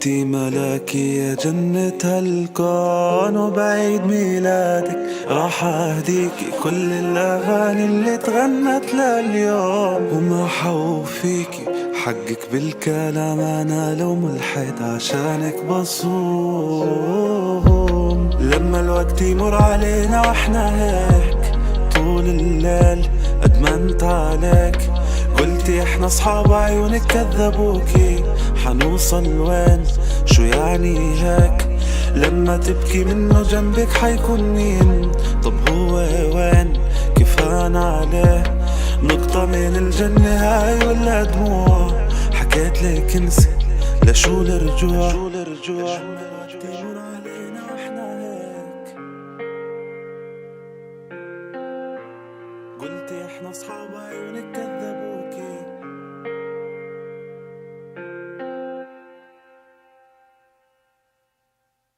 انتي ملاكي يا جنة هالكون، وبعيد ميلادك راح اهديكي كل الاغاني اللي تغنت لليوم. وما حوفيكي حقك بالكلام، انا لو ملحد عشانك بصوم. لما الوقت يمر علينا واحنا هيك طول الليل ادمنت عليك، قلتي احنا اصحاب عيونك كذبوكي، حنوصل وين شو يعني هيك؟ لما تبكي منه جنبك حيكون مين؟ طب هو وين؟ كفانا عليه نقطة من الجنة هاي ولا دموع؟ حكيت لك انسي لشو الرجوع؟ تمر علينا واحنا هيك، قلتي احنا اصحاب